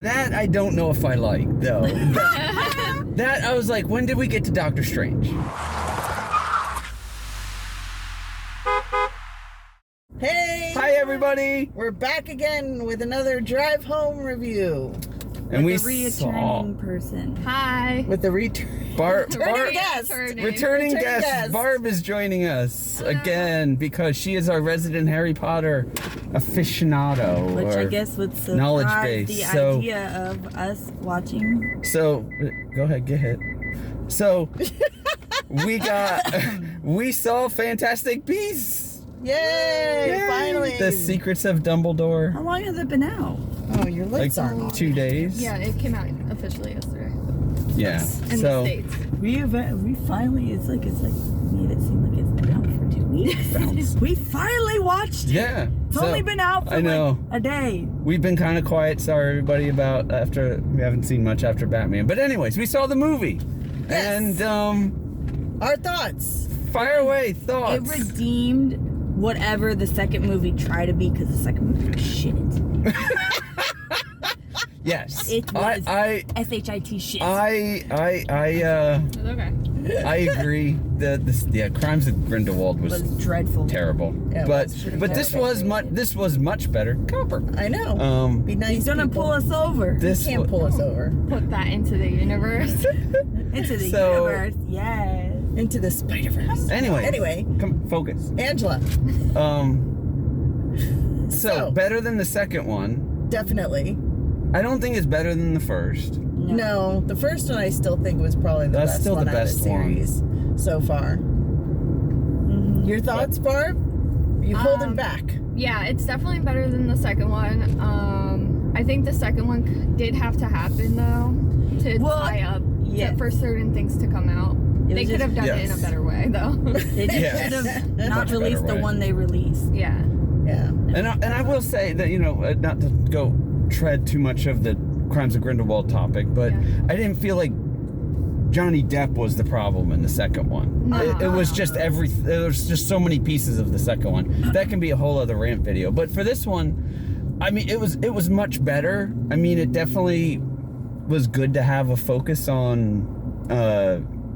That I don't know if I like, though. That I was like, when did we get to Doctor Strange? Hey! Hi, everybody! We're back again with another drive home review. And we the returning person. Hi. With the returning guest. Returning guest. Barb is joining us again because she is our resident Harry Potter aficionado. Which I guess would knowledge surprise base. the idea of us watching. So, go ahead, get hit. So, we saw Fantastic Beasts. Yay! Finally. The Secrets of Dumbledore. How long has it been out? Oh, your lights Like aren't on. 2 days. Yeah, it came out officially yesterday. Yeah. In the States. We finally, it's like made it seem like it's been out for 2 weeks. We finally watched it. Yeah. It's only been out for like a day. We've been kind of quiet, sorry everybody, about we haven't seen much after Batman. But anyways, we saw the movie. Yes. And our thoughts. Fire away, thoughts. It redeemed whatever the second movie tried to be, because the second movie was shit. Yes. It was I shit. Okay. I agree. The Crimes of Grindelwald was dreadful. Terrible. Yeah, but this was much better. Copper. I know. Be nice. He's gonna pull us over. This can't pull us over. Put that into the universe. Into the universe, yes. Into the Spider-Verse. Anyway, come focus. Angela. So better than the second one. Definitely. I don't think it's better than the first. No, the first one I still think was probably the best one out of the series so far. Mm-hmm. Your thoughts, Barb? You holding back? Yeah, it's definitely better than the second one. I think the second one did have to happen though to tie up for certain things to come out. They could have done it in a better way though. They should have not released the one they released. Yeah. Yeah. And I will say that, not to go tread too much of the Crimes of Grindelwald topic, but I didn't feel like Johnny Depp was the problem in the second one. No. It was just there was just so many pieces of the second one. That can be a whole other rant video. But for this one, I mean, it was much better. I mean, it definitely was good to have a focus on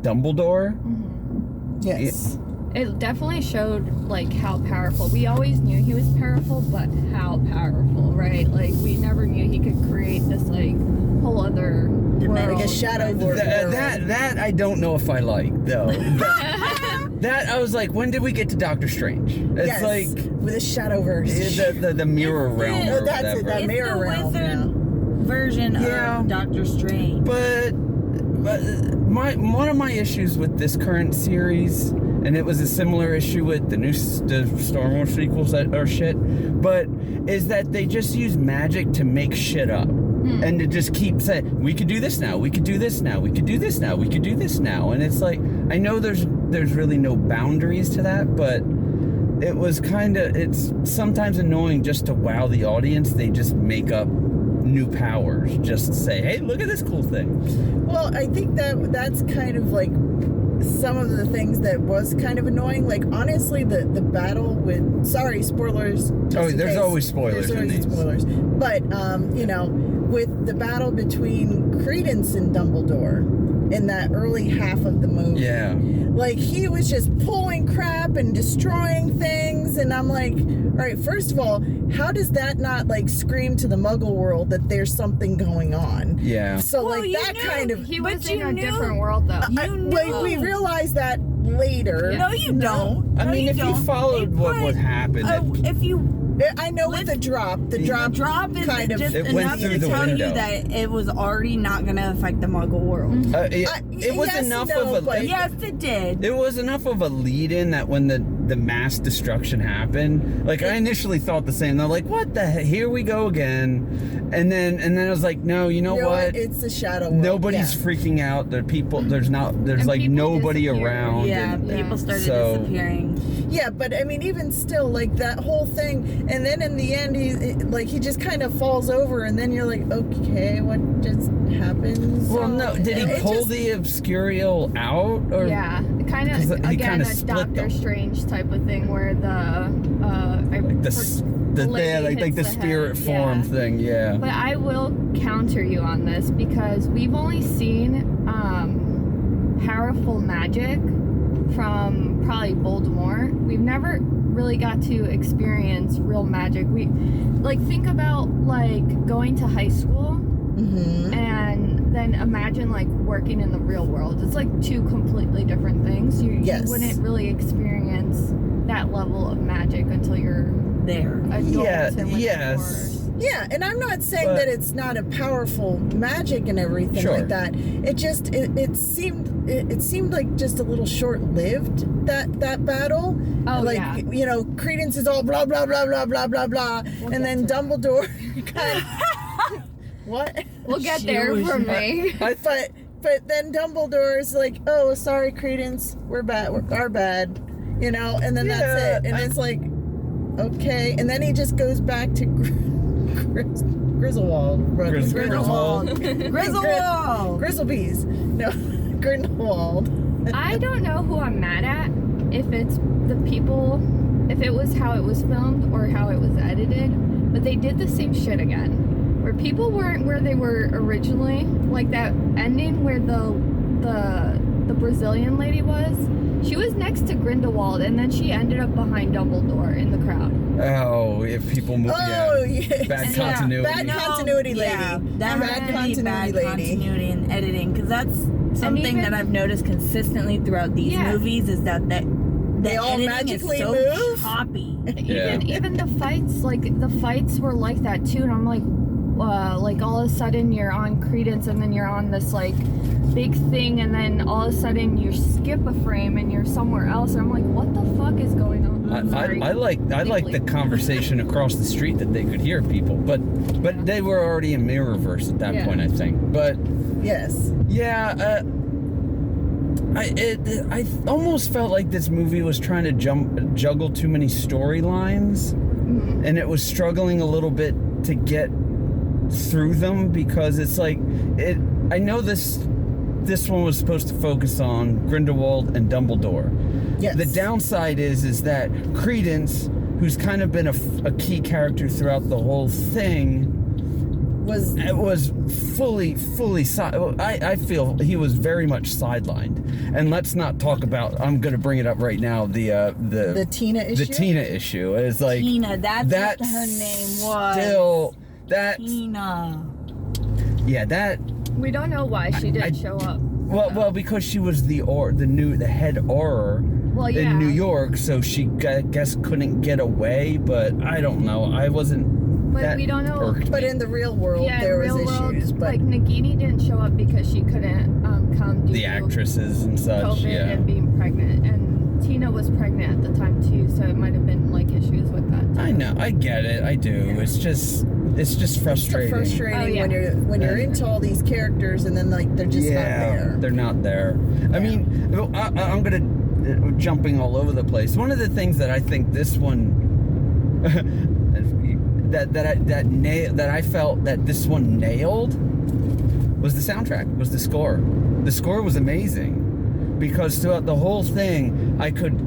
Dumbledore. Mm-hmm. Yes. It definitely showed like how powerful. We always knew he was powerful, but how powerful, right? Like we never knew he could create this like whole other world. Like a shadow world. That I don't know if I like though. That I was like, when did we get to Doctor Strange? It's like with a Shadowverse. The mirror realm. No, that's whatever. it. That mirror realm. Version of Doctor Strange. But one of my issues with this current series, and it was a similar issue with the Star Wars sequels that are shit, but is that they just use magic to make shit up. And to just keep saying, we could do this now, we could do this now, we could do this now, we could do this now. And it's like, I know there's really no boundaries to that, but it was it's sometimes annoying just to wow the audience. They just make up new powers just to say, hey, look at this cool thing. Well, I think that's kind of like some of the things that was kind of annoying. Like honestly, the battle with spoilers. There's always spoilers in these. Spoilers. But with the battle between Credence and Dumbledore in that early half of the movie. Yeah. Like he was just pulling crap and destroying things, and I'm like, all right, first of all, how does that not like scream to the Muggle world that there's something going on? Yeah. So he was in a different world though. We realized that later. No, you don't. I mean, if you followed what would happen, I know with the drop is kind of just it went enough through to the tell window. you that it was already not going to affect the Muggle world. It was enough of a. Yes, it did. It was enough of a lead-in that when the mass destruction happened, like I initially thought the same. They're like, "What the heck? Here we go again," and then I was like, "No, you know what? It's the shadow world. Nobody's freaking out. There's like nobody around. Yeah, people started disappearing. Yeah, but I mean, even still, like that whole thing, and then in the end, he just kind of falls over, and then you're like, okay, what just happened? Well, no, did he pull the Obscurial out? Or? Yeah, kind of again a Doctor Strange type of thing where the lady like the hits spirit head, form yeah. thing, yeah. But I will counter you on this because we've only seen powerful magic from probably Voldemort. We've never really got to experience real magic. We like think about like going to high school and then imagine like working in the real world. It's like two completely different things. You wouldn't really experience that level of magic until you're there. Yeah, and yes. Yeah, and I'm not saying that it's not a powerful magic and everything like that. It just it seemed like just a little short-lived that battle. Oh, like yeah. you know, Credence is all blah blah blah blah blah blah blah, and then Dumbledore kind of what? We'll get there for me. But then Dumbledore's like, oh, sorry, Credence, we're bad, our bad, you know, and then that's it, and it's like, okay, and then he just goes back to Griswold. Grizzlebees. No, Grindelwald. I don't know who I'm mad at. If it's the people, if it was how it was filmed or how it was edited, but they did the same shit again. Where people weren't where they were originally, like that ending where the Brazilian lady was. She was next to Grindelwald, and then she ended up behind Dumbledore in the crowd. Oh, if people move, bad continuity. Bad continuity lady. Yeah, that bad continuity lady. Continuity in editing, because that's something that I've noticed consistently throughout these movies is that they all magically move. Choppy. Even the fights, like the fights were like that too, and I'm like all of a sudden you're on Credence, and then you're on this like big thing, and then all of a sudden you skip a frame and you're somewhere else, and I'm like, what the fuck is going on? I like the conversation across the street that they could hear people, but they were already in Mirrorverse at that point, I think. But I almost felt like this movie was trying to juggle too many storylines, and it was struggling a little bit to get through them, because it's like I know this one was supposed to focus on Grindelwald and Dumbledore. Yes. The downside is that Credence, who's kind of been a key character throughout the whole thing, was fully I feel he was very much sidelined. And let's not talk about, I'm going to bring it up right now, the Tina issue. The Tina issue is like Tina. That's what her name was. Still that Tina. Yeah, that. We don't know why she didn't show up. Well, because she was the head Auror in New York, so she guess couldn't get away. But I don't know. I wasn't. But we don't know. But in the real world, there was issues. But like Nagini didn't show up because she couldn't come due the actresses and such. COVID and being pregnant, and Tina was pregnant at the time too, so it might have been like issues with that too. I know. I get it. I do. Yeah. It's just frustrating. It's frustrating when you're into all these characters and then like they're just not there. They're not there. Yeah. I mean, I'm gonna jumping all over the place. One of the things that I think this one that I felt that this one nailed was the soundtrack, was the score. The score was amazing because throughout the whole thing I could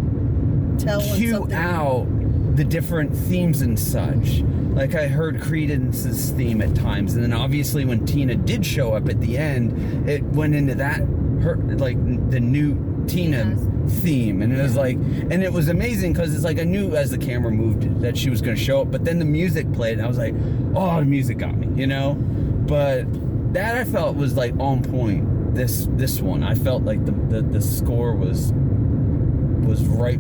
cue out the different themes and such. Like I heard Credence's theme at times, and then obviously when Tina did show up at the end, it went into the new Tina theme, and it was like, and it was amazing because it's like I knew as the camera moved that she was going to show up, but then the music played, and I was like, oh, the music got me, you know. But that I felt was like on point. This one, I felt like the score was right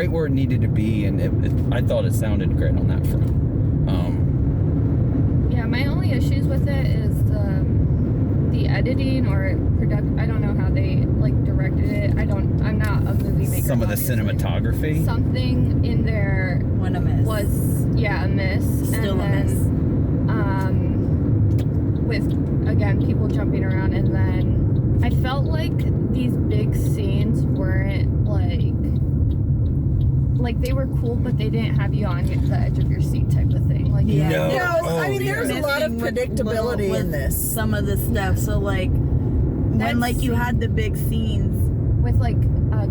where it needed to be, and I thought it sounded great on that front. Yeah, my only issues with it is the editing or production. I don't know how they like directed it. I'm not a movie maker. Some of the cinematography. Something in there a miss. Was a miss. Still a miss. With again people jumping around, and then I felt like these big scenes weren't like they were cool, but they didn't have you on the edge of your seat type of thing. Like I mean, there's a lot of predictability in this. Some of the stuff. So like when like you had the big scenes, with like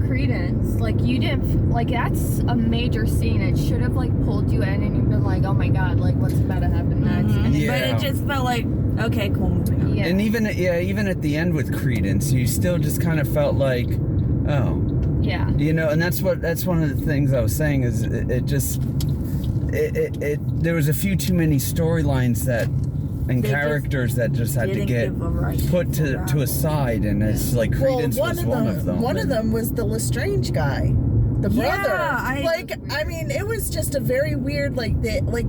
Credence, like you didn't like that's a major scene. It should have like pulled you in and you've been like, oh my god, like what's about to happen next? Mm-hmm. And Yeah. But it just felt like, okay, cool, moving on. Yeah. And even at the end with Credence, you still just kind of felt like, oh, yeah. you know, and that's one of the things I was saying is it there was a few too many storylines and They characters that just had to didn't get give a right put to a side, and it's like Credence was one of them. One of them was the Lestrange guy, the brother. Yeah, I mean, it was just a very weird, like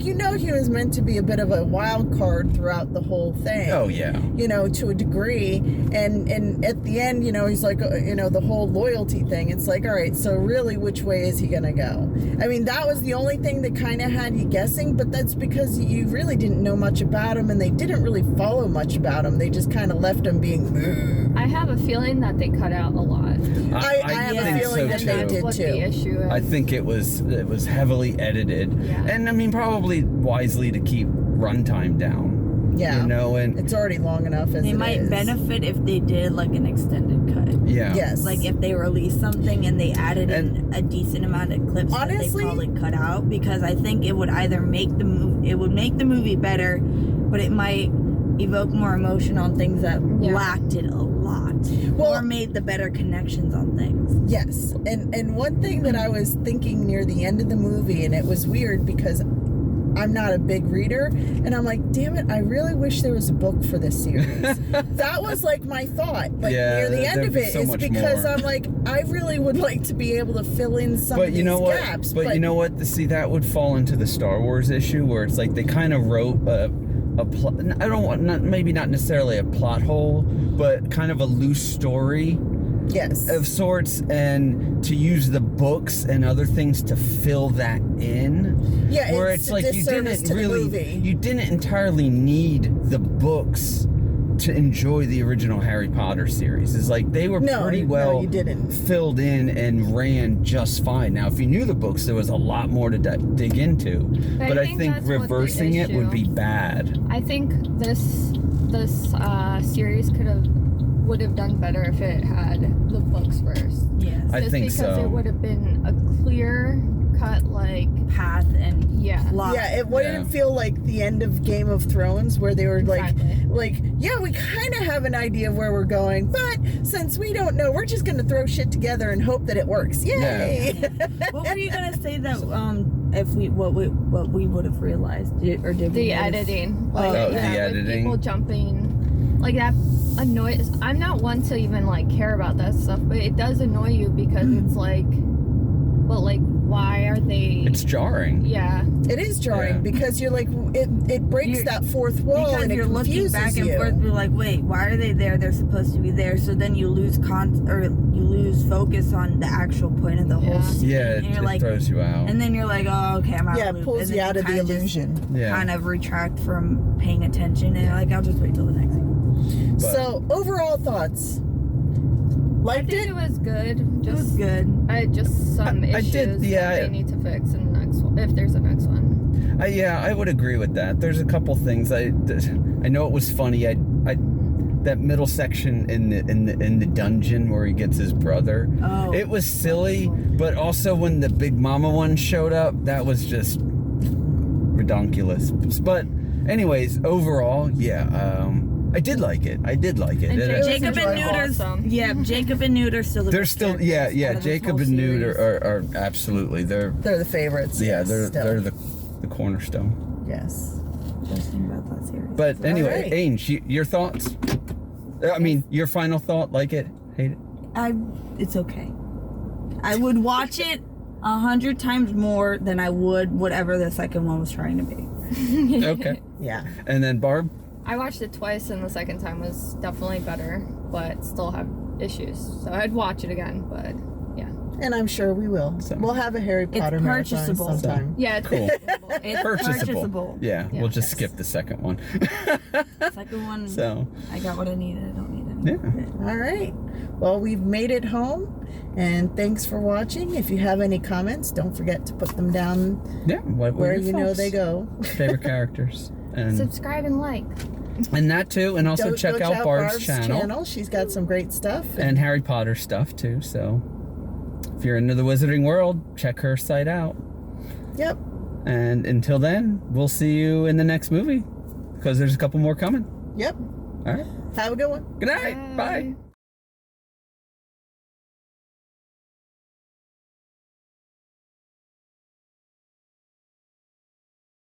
he was meant to be a bit of a wild card throughout the whole thing. Oh yeah. You know, to a degree, and at the end, you know, he's like, the whole loyalty thing. It's like, all right, so really, which way is he gonna go? I mean, that was the only thing that kind of had you guessing, but that's because you really didn't know much about him, and they didn't really follow much about him. They just kind of left him being. I have a feeling that they cut out a lot. I have a feeling that they did what too. The issue is. I think it was heavily edited, Yeah. and I mean probably wisely to keep runtime down. Yeah, you know, and it's already long enough as They it might is. benefit if they did like an extended cut. yeah, Yes. Like if they released something and they added in a decent amount of clips Honestly, that they probably cut out, because I think it would either make the movie better, but it might evoke more emotion on things that lacked it a lot, or made the better connections on things. Yes, and one thing that I was thinking near the end of the movie, and it was weird because I'm not a big reader, and I'm like, damn it, I really wish there was a book for this series. That was like my thought, like near the end of it, is because I'm like, I really would like to be able to fill in some of these gaps. But you know what? See, that would fall into the Star Wars issue where it's like they kind of wrote a plot. I don't want maybe not necessarily a plot hole, but kind of a loose story. Yes. Of sorts, and to use the books and other things to fill that in. Yeah, where it's it's a like disservice to the movie. you didn't entirely need the books to enjoy the original Harry Potter series. It's like they were pretty well you didn't. filled in and ran just fine. Now, if you knew the books, there was a lot more to dig into. But I think that's what the reversing it would be issue. bad. I think this series would have done better if it had the books first. Yes. I think because so. it would have been a clear cut path and plot. Yeah, it wouldn't feel like the end of Game of Thrones where they were like, yeah, we kind of have an idea of where we're going, but since we don't know, we're just going to throw shit together and hope that it works. Yay! Yeah. What were you gonna say that if we what we would have realized, or did we the editing? Like, the editing. People jumping, like that annoys. I'm not one to even like care about that stuff, but it does annoy you because it's like, but like, why are they? It's jarring. Yeah. It is jarring because you're like, it breaks that fourth wall because and it you're looking confuses back and you. forth. You're like, wait, why are they there? They're supposed to be there. So then you lose focus on the actual point of the whole scene. Yeah, and it you're like, throws you out. and then you're like, oh, okay, I'm out. Yeah, of the it loop. pulls And you then out of the kinda just illusion. Yeah. kind of retract from paying attention, and you're like, I'll just wait till the next thing. So, overall thoughts? I think it was good. It was good. I just some issues that they need to fix in the next one, if there's a next one. I would agree with that. There's a couple things I know it was funny. That middle section in the dungeon where he gets his brother. Oh, it was silly, but also when the Big Mama one showed up, that was just redonkulous. But anyways, overall, I did like it. And Jacob and Newt Jacob and Newt are still the they're best still characters out of this Jacob whole and Newt series. are absolutely they're the favorites. yeah, yes, they're the cornerstone. Yes. Best thing about that series. But anyway, right. Ainge, your thoughts? I mean, your final thought? Like it? Hate it? It's okay. I would watch it 100 times more than I would whatever the second one was trying to be. Okay. Yeah. And then Barb? I watched it twice, and the second time was definitely better, but still have issues. So I'd watch it again, but yeah. And I'm sure we will. So- We'll have a Harry Potter marathon purchasable. sometime. Yeah, it's Cool. It's Purchasable. Yeah, we'll just Yes. skip the second one. Second one, So, I got what I needed. I don't need it. yeah. All right. Well, we've made it home, and thanks for watching. If you have any comments, don't forget to put them down Yeah. What were where your you know thoughts? they go. Favorite characters. And subscribe and like. And that too, and also check go out Barb's channel. She's got some great stuff. And Harry Potter stuff too, so if you're into the wizarding world, check her site out. Yep. And until then, we'll see you in the next movie, because there's a couple more coming. Yep. All right. Have a good one. Good night. Bye.